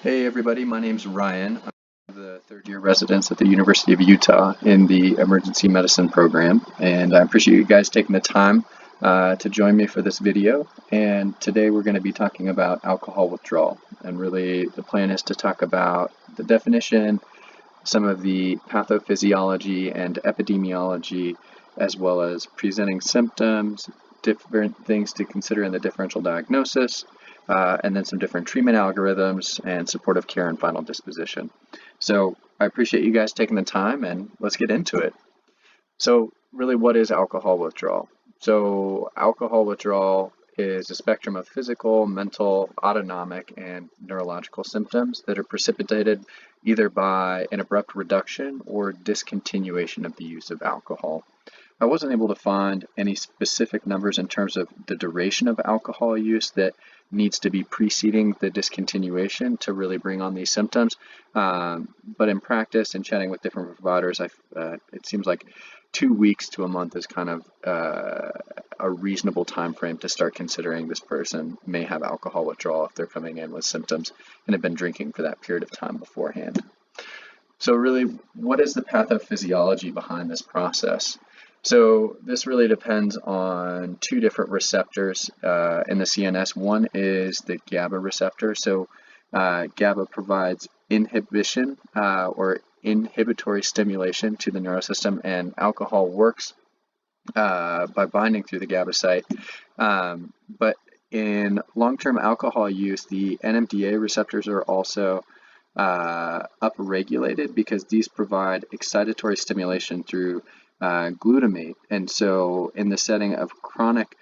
Hey everybody, my name's Ryan. I'm the third year residents at the University of Utah in the emergency medicine program, and I appreciate you guys taking the time to join me for this video. And today we're going to be talking about alcohol withdrawal, and really the plan is to talk about the definition, some of the pathophysiology and epidemiology, as well as presenting symptoms, different things to consider in the differential diagnosis, and then some different treatment algorithms and supportive care and final disposition. So I appreciate you guys taking the time, and let's get into it. So really, what is alcohol withdrawal? So alcohol withdrawal is a spectrum of physical, mental, autonomic, and neurological symptoms that are precipitated either by an abrupt reduction or discontinuation of the use of alcohol. I wasn't able to find any specific numbers in terms of the duration of alcohol use that needs to be preceding the discontinuation to really bring on these symptoms. But in practice and chatting with different providers, it seems like 2 weeks to a month is kind of a reasonable time frame to start considering this person may have alcohol withdrawal if they're coming in with symptoms and have been drinking for that period of time beforehand. So really, what is the pathophysiology behind this process? So this really depends on two different receptors in the CNS. One is the GABA receptor. So GABA provides inhibition or inhibitory stimulation to the neurosystem, and alcohol works by binding through the GABA site. But in long-term alcohol use, the NMDA receptors are also upregulated because these provide excitatory stimulation through glutamate. And so in the setting of chronic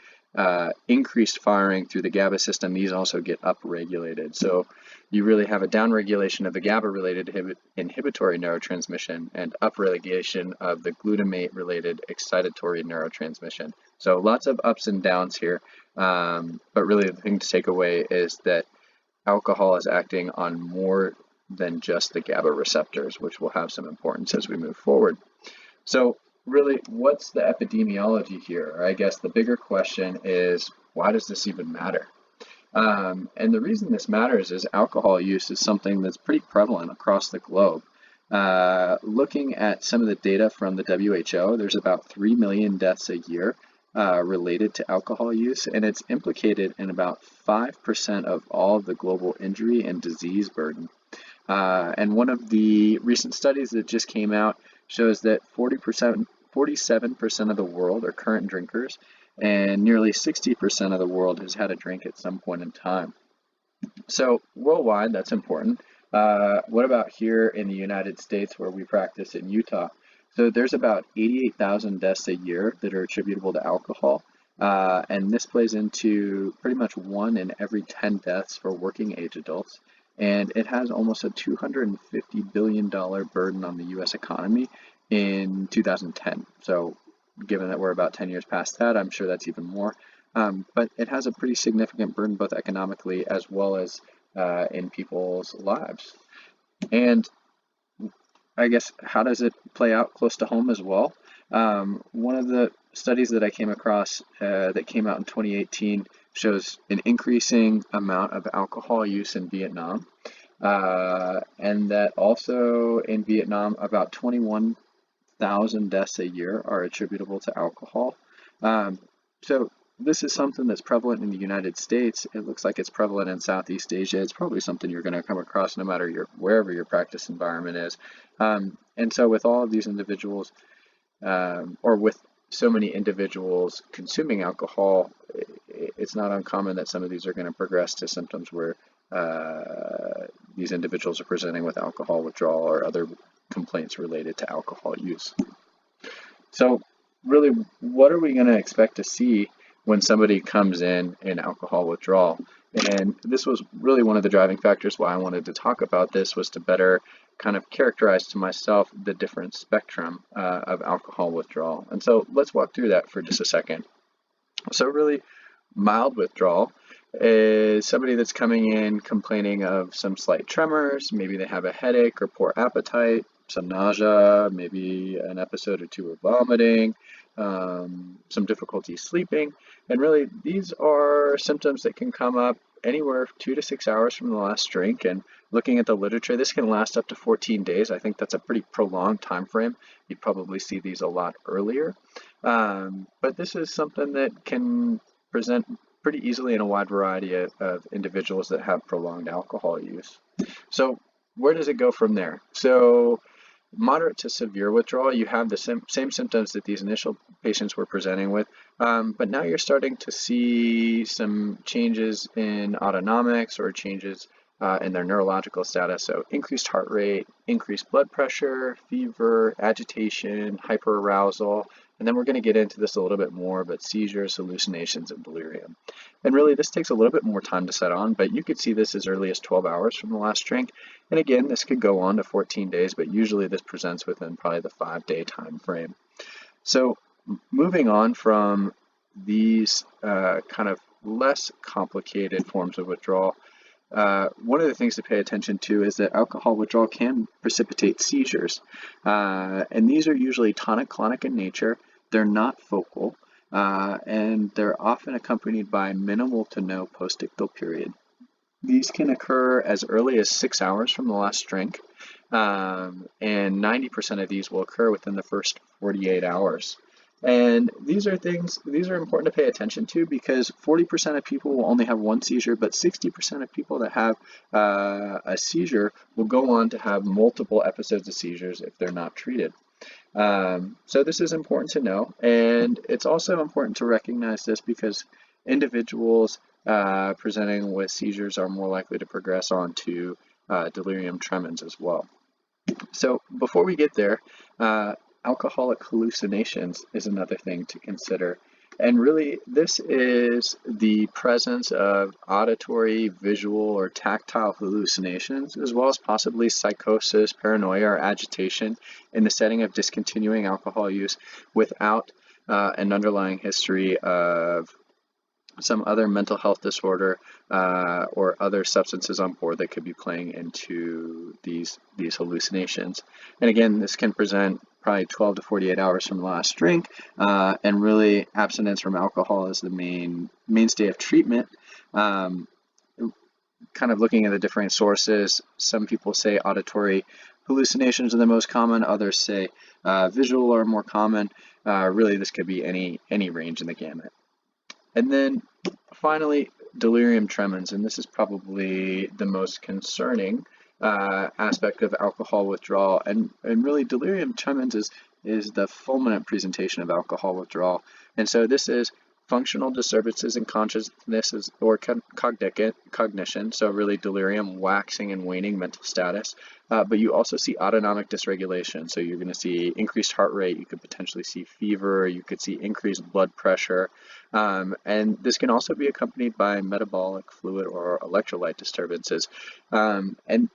increased firing through the GABA system, these also get upregulated. So you really have a downregulation of the GABA-related inhibitory neurotransmission and upregulation of the glutamate-related excitatory neurotransmission. So lots of ups and downs here, but really the thing to take away is that alcohol is acting on more than just the GABA receptors, which will have some importance as we move forward. So really, what's the epidemiology here? Or I guess the bigger question is, why does this even matter? And the reason this matters is alcohol use is something that's pretty prevalent across the globe. Looking at some of the data from the WHO, there's about 3 million deaths a year related to alcohol use, and it's implicated in about 5% of all of the global injury and disease burden. And one of the recent studies that just came out shows that 47% of the world are current drinkers, and nearly 60% of the world has had a drink at some point in time. So worldwide, that's important. What about here in the United States, where we practice in Utah? So there's about 88,000 deaths a year that are attributable to alcohol, and this plays into pretty much 1 in every 10 deaths for working age adults. And it has almost a $250 billion burden on the U.S. economy in 2010. So given that we're about 10 years past that, I'm sure that's even more. But it has a pretty significant burden both economically as well as in people's lives. And I guess, how does it play out close to home as well? One of the studies that I came across that came out in 2018 shows an increasing amount of alcohol use in Vietnam, and that also in Vietnam about 21,000 deaths a year are attributable to alcohol. So this is something that's prevalent in the United States. It looks like it's prevalent in Southeast Asia. It's probably something you're going to come across no matter wherever your practice environment is. And so with all of these individuals, or with so many individuals consuming alcohol, it's not uncommon that some of these are going to progress to symptoms where these individuals are presenting with alcohol withdrawal or other complaints related to alcohol use. So really, what are we going to expect to see when somebody comes in alcohol withdrawal? And this was really one of the driving factors why I wanted to talk about this, was to better kind of characterize to myself the different spectrum of alcohol withdrawal. And so let's walk through that for just a second. So really, mild withdrawal is somebody that's coming in complaining of some slight tremors, maybe they have a headache or poor appetite, some nausea, maybe an episode or two of vomiting, some difficulty sleeping, and really these are symptoms that can come up anywhere 2 to 6 hours from the last drink. And looking at the literature, this can last up to 14 days. I think that's a pretty prolonged time frame. You'd probably see these a lot earlier. But this is something that can present pretty easily in a wide variety of individuals that have prolonged alcohol use. So where does it go from there? So moderate to severe withdrawal, you have the same symptoms that these initial patients were presenting with, but now you're starting to see some changes in autonomics or changes in their neurological status. So increased heart rate, increased blood pressure, fever, agitation, hyperarousal, and then we're going to get into this a little bit more, but seizures, hallucinations, and delirium. And really, this takes a little bit more time to set on, but you could see this as early as 12 hours from the last drink. And again, this could go on to 14 days, but usually this presents within probably the 5-day time frame. So moving on from these kind of less complicated forms of withdrawal, one of the things to pay attention to is that alcohol withdrawal can precipitate seizures. And these are usually tonic-clonic in nature. They're not focal, and they're often accompanied by minimal to no postictal period. These can occur as early as 6 hours from the last drink, and 90% of these will occur within the first 48 hours. And these are important to pay attention to, because 40% of people will only have one seizure, but 60% of people that have a seizure will go on to have multiple episodes of seizures if they're not treated. So this is important to know, and it's also important to recognize this because individuals presenting with seizures are more likely to progress on to delirium tremens as well. So before we get there, alcoholic hallucinations is another thing to consider. And really, this is the presence of auditory, visual, or tactile hallucinations, as well as possibly psychosis, paranoia, or agitation in the setting of discontinuing alcohol use without an underlying history of some other mental health disorder or other substances on board that could be playing into these hallucinations. And again, this can present probably 12 to 48 hours from the last drink, and really abstinence from alcohol is the mainstay of treatment. Kind of looking at the different sources, some people say auditory hallucinations are the most common, others say visual are more common. Really, this could be any range in the gamut. And then finally, delirium tremens, and this is probably the most concerning aspect of alcohol withdrawal. And really, delirium tremens is the fulminant presentation of alcohol withdrawal. And so this is functional disturbances in consciousness or cognition, so really delirium, waxing and waning mental status. But you also see autonomic dysregulation, so you're going to see increased heart rate, you could potentially see fever, you could see increased blood pressure, and this can also be accompanied by metabolic fluid or electrolyte disturbances. And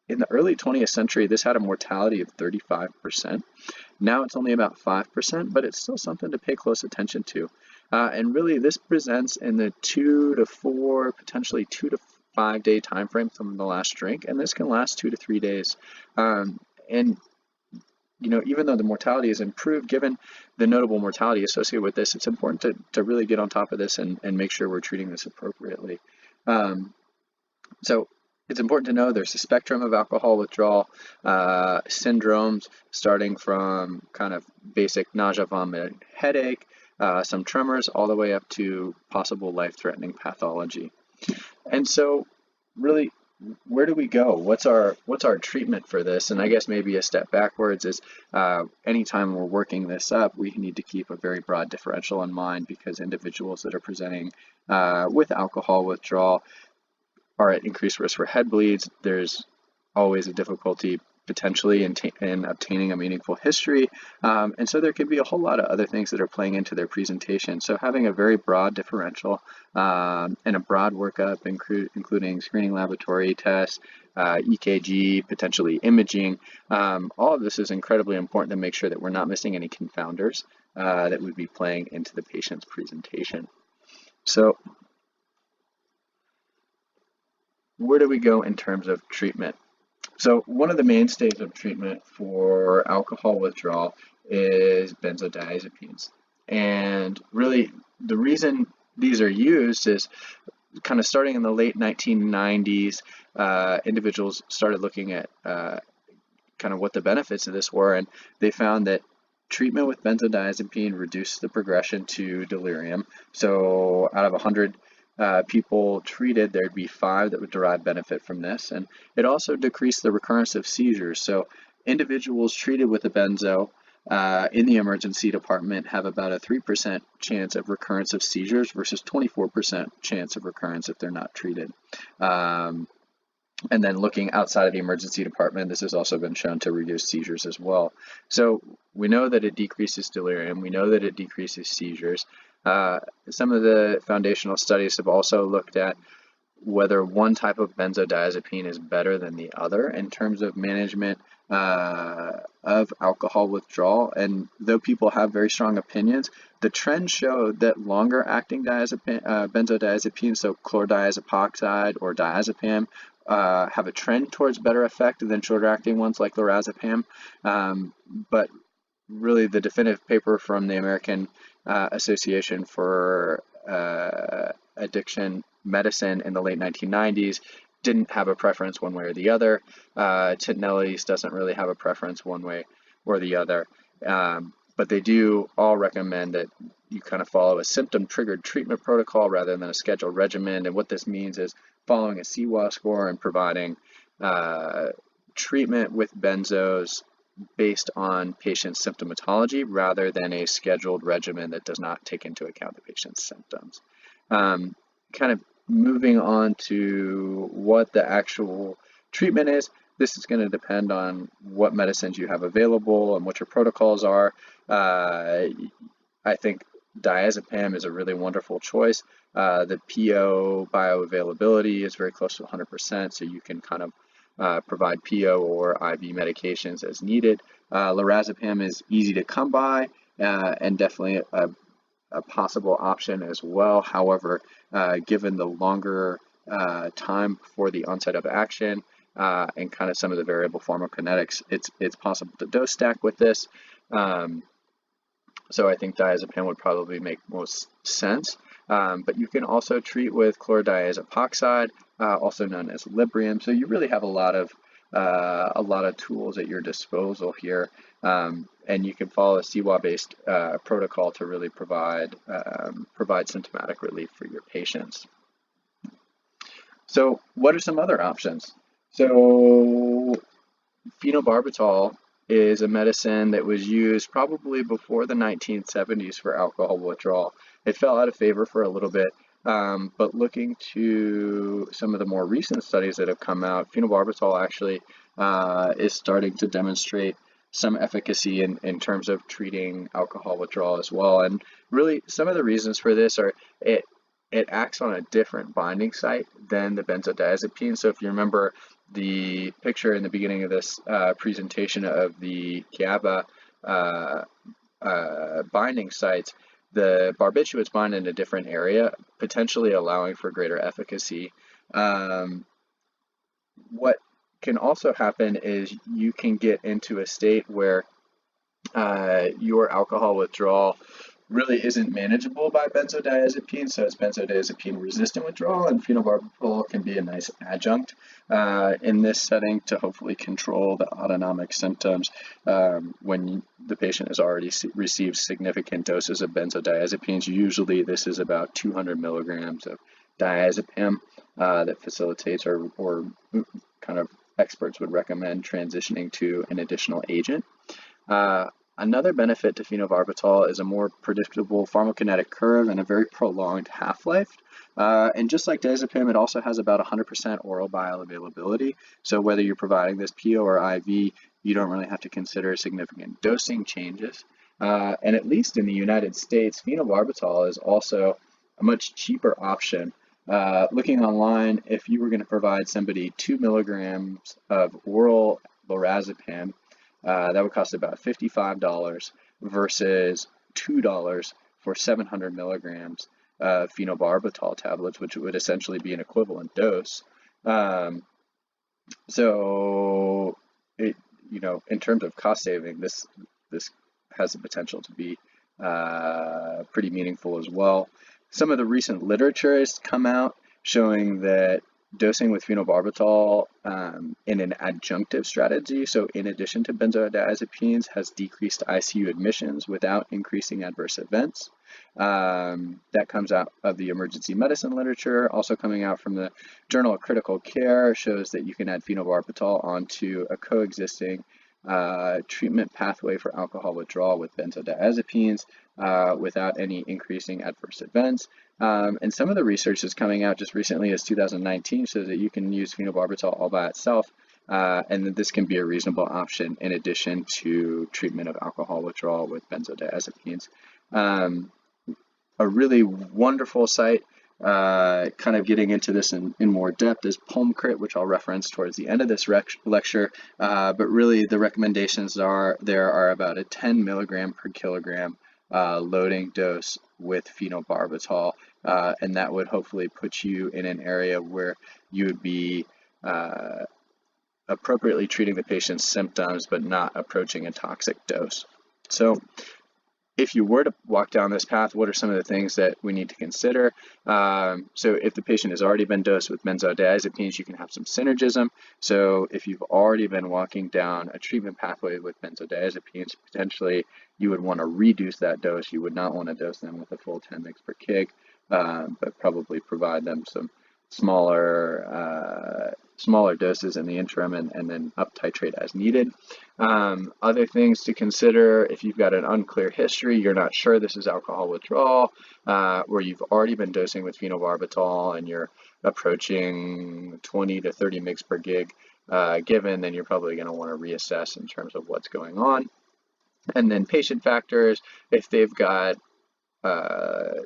in the early 20th century, this had a mortality of 35%. Now it's only about 5%, but it's still something to pay close attention to. And really, this presents in the 2 to 4, potentially 2 to 5 day time frame from the last drink, and this can last 2 to 3 days. And even though the mortality is improved, given the notable mortality associated with this, it's important to really get on top of this and make sure we're treating this appropriately. So it's important to know there's a spectrum of alcohol withdrawal syndromes, starting from kind of basic nausea, vomit, headache, some tremors, all the way up to possible life-threatening pathology. And so really, where do we go? What's our treatment for this? And I guess maybe a step backwards is anytime we're working this up, we need to keep a very broad differential in mind, because individuals that are presenting with alcohol withdrawal are at increased risk for head bleeds. There's always a difficulty potentially in obtaining a meaningful history. And so there could be a whole lot of other things that are playing into their presentation. So having a very broad differential and a broad workup, including screening laboratory tests, EKG, potentially imaging, all of this is incredibly important to make sure that we're not missing any confounders that would be playing into the patient's presentation. So where do we go in terms of treatment? So one of the mainstays of treatment for alcohol withdrawal is benzodiazepines. And really, the reason these are used is kind of starting in the late 1990s, individuals started looking at kind of what the benefits of this were, and they found that treatment with benzodiazepine reduced the progression to delirium. So out of 100 people treated, there'd be 5 that would derive benefit from this, and it also decreased the recurrence of seizures. So individuals treated with a benzo in the emergency department have about a 3% chance of recurrence of seizures versus 24% chance of recurrence if they're not treated. And then looking outside of the emergency department, this has also been shown to reduce seizures as well. So we know that it decreases delirium. We know that it decreases seizures. Some of the foundational studies have also looked at whether one type of benzodiazepine is better than the other in terms of management of alcohol withdrawal. And though people have very strong opinions, the trend showed that longer acting benzodiazepines, so chlordiazepoxide or diazepam, have a trend towards better effect than shorter acting ones like lorazepam. But really the definitive paper from the American Association for Addiction Medicine in the late 1990s didn't have a preference one way or the other. Tintinelli's doesn't really have a preference one way or the other. But they do all recommend that you kind of follow a symptom-triggered treatment protocol rather than a scheduled regimen. And what this means is following a CWA score and providing treatment with benzos based on patient's symptomatology rather than a scheduled regimen that does not take into account the patient's symptoms. Kind of moving on to what the actual treatment is, this is going to depend on what medicines you have available and what your protocols are. I think diazepam is a really wonderful choice. The PO bioavailability is very close to 100%, so you can kind of provide PO or IV medications as needed. Lorazepam is easy to come by and definitely a possible option as well. However, given the longer time before the onset of action and kind of some of the variable pharmacokinetics, it's possible to dose stack with this. So I think diazepam would probably make most sense. But you can also treat with chlordiazepoxide, also known as Librium. So you really have a lot of tools at your disposal here, and you can follow a CWA-based protocol to really provide symptomatic relief for your patients. So what are some other options? So phenobarbital is a medicine that was used probably before the 1970s for alcohol withdrawal. It fell out of favor for a little bit, but looking to some of the more recent studies that have come out, phenobarbital actually is starting to demonstrate some efficacy in terms of treating alcohol withdrawal as well. And really, some of the reasons for this are it acts on a different binding site than the benzodiazepine. So if you remember the picture in the beginning of this presentation of the GABA binding sites, the barbiturates bind in a different area, potentially allowing for greater efficacy. What can also happen is you can get into a state where your alcohol withdrawal really isn't manageable by benzodiazepine, so it's benzodiazepine resistant withdrawal, and phenobarbital can be a nice adjunct in this setting to hopefully control the autonomic symptoms when the patient has already received significant doses of benzodiazepines. Usually this is about 200 milligrams of diazepam that facilitates or kind of experts would recommend transitioning to an additional agent. Another benefit to phenobarbital is a more predictable pharmacokinetic curve and a very prolonged half-life. And just like diazepam, it also has about 100% oral bioavailability. So whether you're providing this PO or IV, you don't really have to consider significant dosing changes. And at least in the United States, phenobarbital is also a much cheaper option. Looking online, if you were going to provide somebody 2 milligrams of oral lorazepam, that would cost about $55 versus $2 for 700 milligrams of phenobarbital tablets, which would essentially be an equivalent dose. So, in terms of cost saving, this has the potential to be pretty meaningful as well. Some of the recent literature has come out showing that dosing with phenobarbital in an adjunctive strategy, so in addition to benzodiazepines, has decreased ICU admissions without increasing adverse events. That comes out of the emergency medicine literature. Also coming out from the Journal of Critical Care shows that you can add phenobarbital onto a coexisting treatment pathway for alcohol withdrawal with benzodiazepines without any increasing adverse events. And some of the research that's coming out just recently as 2019 shows that you can use phenobarbital all by itself, and that this can be a reasonable option in addition to treatment of alcohol withdrawal with benzodiazepines. A really wonderful site, kind of getting into this in more depth, is PulmCrit, which I'll reference towards the end of this lecture. But really, the recommendations are about a 10 milligram per kilogram loading dose with phenobarbital, and that would hopefully put you in an area where you would be appropriately treating the patient's symptoms, but not approaching a toxic dose. So if you were to walk down this path, what are some of the things that we need to consider? So if the patient has already been dosed with benzodiazepines, you can have some synergism. So if you've already been walking down a treatment pathway with benzodiazepines, potentially you would want to reduce that dose. You would not want to dose them with a full 10 mg per kg, but probably provide them some smaller doses in the interim and then up titrate as needed. Other things to consider: if you've got an unclear history, you're not sure this is alcohol withdrawal, where you've already been dosing with phenobarbital and you're approaching 20 to 30 mg per kg given, then you're probably going to want to reassess in terms of what's going on. And then patient factors: if they've got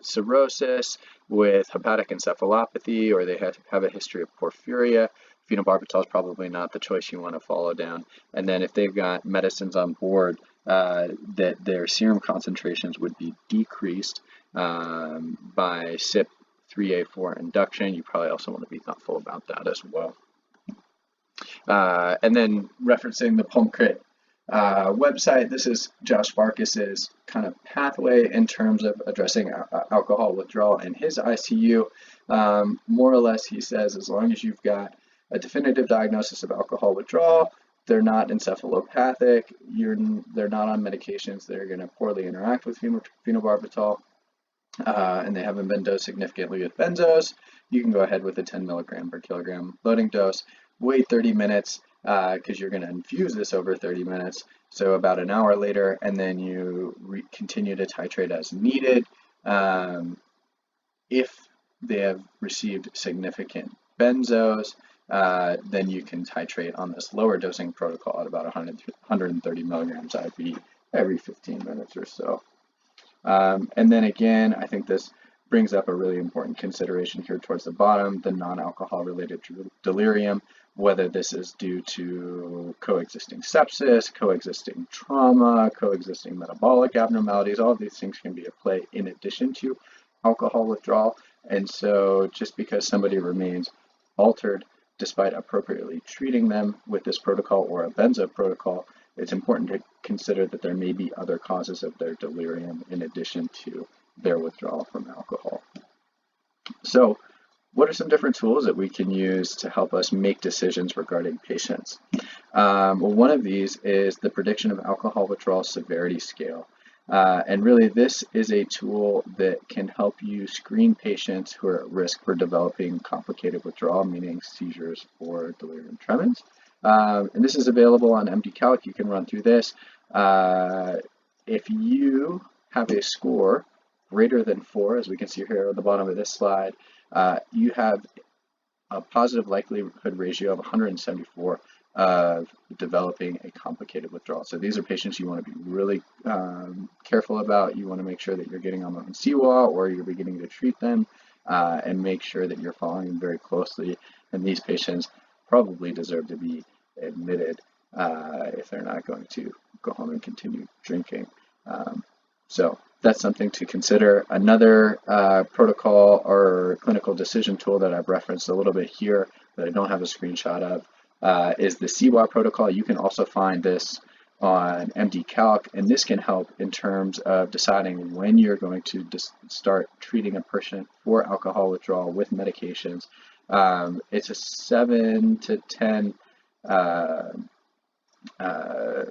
cirrhosis with hepatic encephalopathy, or they have a history of porphyria, phenobarbital is probably not the choice you want to follow down. And then if they've got medicines on board that their serum concentrations would be decreased by CYP3A4 induction, you probably also want to be thoughtful about that as well. And then referencing the PulmCrit website, this is Josh Barkis's kind of pathway in terms of addressing alcohol withdrawal in his ICU. More or less, he says, as long as you've got a definitive diagnosis of alcohol withdrawal, they're not encephalopathic, they're not on medications that are going to poorly interact with phenobarbital, and they haven't been dosed significantly with benzos, you can go ahead with a 10 milligram per kilogram loading dose. Wait 30 minutes, because you're going to infuse this over 30 minutes, so about an hour later, and then you continue to titrate as needed. If they have received significant benzos, then you can titrate on this lower dosing protocol at about 130 milligrams IV every 15 minutes or so. And then again, I think this brings up a really important consideration here towards the bottom: the non-alcohol related delirium, whether this is due to coexisting sepsis, coexisting trauma, coexisting metabolic abnormalities. All of these things can be at play in addition to alcohol withdrawal. And so just because somebody remains altered despite appropriately treating them with this protocol or a benzo protocol, it's important to consider that there may be other causes of their delirium in addition to their withdrawal from alcohol. So what are some different tools that we can use to help us make decisions regarding patients? Well, one of these is the prediction of alcohol withdrawal severity scale. And really, this is a tool that can help you screen patients who are at risk for developing complicated withdrawal, meaning seizures or delirium tremens. And this is available on MDCalc. You can run through this. If you have a score greater than 4, as we can see here at the bottom of this slide, you have a positive likelihood ratio of 174 of developing a complicated withdrawal. So these are patients you want to be really careful about. You want to make sure that you're getting on the CWA or you're beginning to treat them, and make sure that you're following them very closely. And these patients probably deserve to be admitted if they're not going to go home and continue drinking. So that's something to consider. Another protocol or clinical decision tool that I've referenced a little bit here that I don't have a screenshot of is the CWA protocol. You can also find this on MD Calc, and this can help in terms of deciding when you're going to start treating a person for alcohol withdrawal with medications. It's a 7 to 10 uh, uh,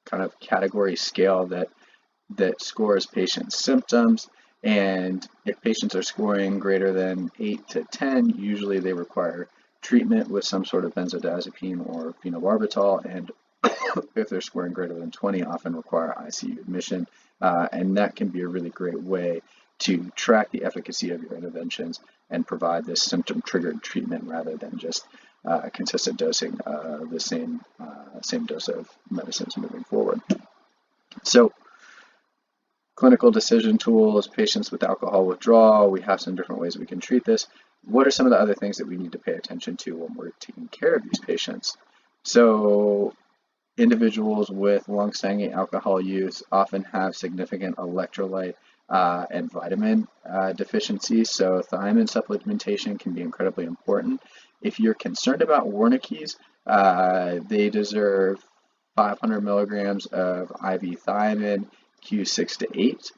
kind of category scale that scores patients' symptoms. And if patients are scoring greater than 8 to 10, usually they require treatment with some sort of benzodiazepine or phenobarbital, and if they're scoring greater than 20, often require ICU admission. And that can be a really great way to track the efficacy of your interventions and provide this symptom-triggered treatment rather than just consistent dosing of the same dose of medicines moving forward. So, clinical decision tools, patients with alcohol withdrawal, we have some different ways we can treat this. What are some of the other things that we need to pay attention to when we're taking care of these patients? So, individuals with long-standing alcohol use often have significant electrolyte and vitamin deficiencies, so thiamine supplementation can be incredibly important. If you're concerned about Wernicke's, they deserve 500 milligrams of IV thiamine, Q6 to 8.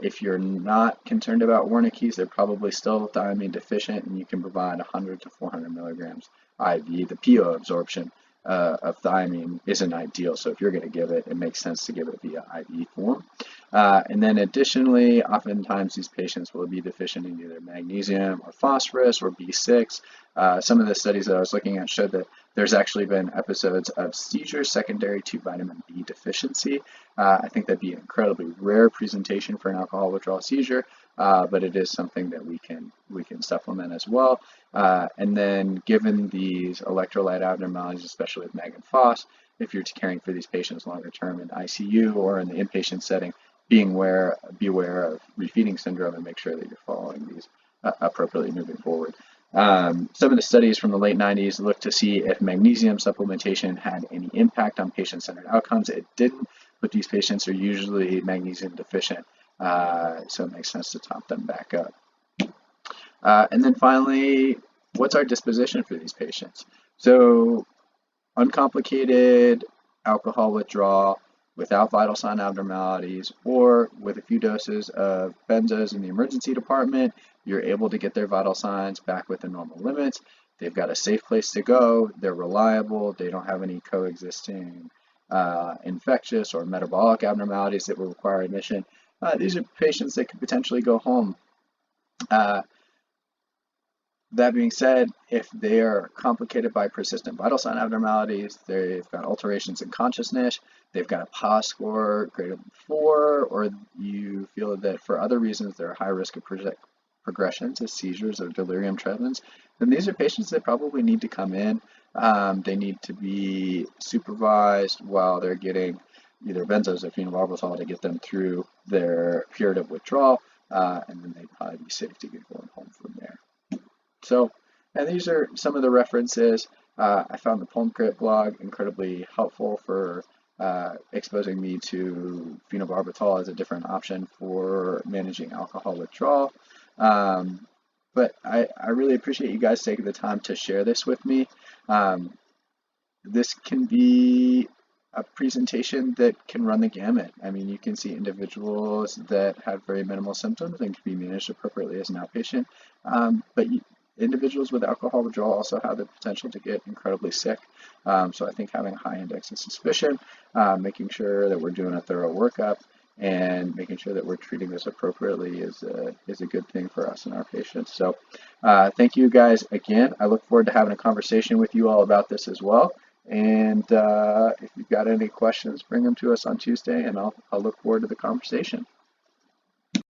If you're not concerned about Wernicke's, they're probably still thiamine deficient, and you can provide 100 to 400 milligrams IV. The PO absorption of thiamine isn't ideal, so if you're going to give it, it makes sense to give it via IV form. And then additionally, oftentimes these patients will be deficient in either magnesium or phosphorus or B6. Some of the studies that I was looking at showed that there's actually been episodes of seizures secondary to vitamin B deficiency. I think that'd be an incredibly rare presentation for an alcohol withdrawal seizure, but it is something that we can supplement as well. And then given these electrolyte abnormalities, especially with mag and phos, if you're caring for these patients longer term in ICU or in the inpatient setting, beware of refeeding syndrome and make sure that you're following these appropriately moving forward. Some of the studies from the late 90s looked to see if magnesium supplementation had any impact on patient-centered outcomes. It didn't, but these patients are usually magnesium deficient, so it makes sense to top them back up. And then finally, what's our disposition for these patients? So uncomplicated alcohol withdrawal without vital sign abnormalities or with a few doses of benzos in the emergency department, you're able to get their vital signs back within normal limits. They've got a safe place to go. They're reliable. They don't have any coexisting infectious or metabolic abnormalities that will require admission. These are patients that could potentially go home. That being said, if they are complicated by persistent vital sign abnormalities, they've got alterations in consciousness, they've got a PAS score greater than 4, or you feel that for other reasons they're a high risk of progression to seizures or delirium tremens, then these are patients that probably need to come in. They need to be supervised while they're getting either benzos or phenobarbital to get them through their period of withdrawal, and then they'd probably be safe to get going home from there. So, and these are some of the references. I found the PulmCrit blog incredibly helpful for exposing me to phenobarbital as a different option for managing alcohol withdrawal. But I really appreciate you guys taking the time to share this with me. This can be a presentation that can run the gamut. I mean, you can see individuals that have very minimal symptoms and can be managed appropriately as an outpatient, but individuals with alcohol withdrawal also have the potential to get incredibly sick. So I think having a high index of suspicion, making sure that we're doing a thorough workup, and making sure that we're treating this appropriately is a good thing for us and our patients. So thank you guys again. I look forward to having a conversation with you all about this as well. And if you've got any questions, bring them to us on Tuesday, and I'll look forward to the conversation.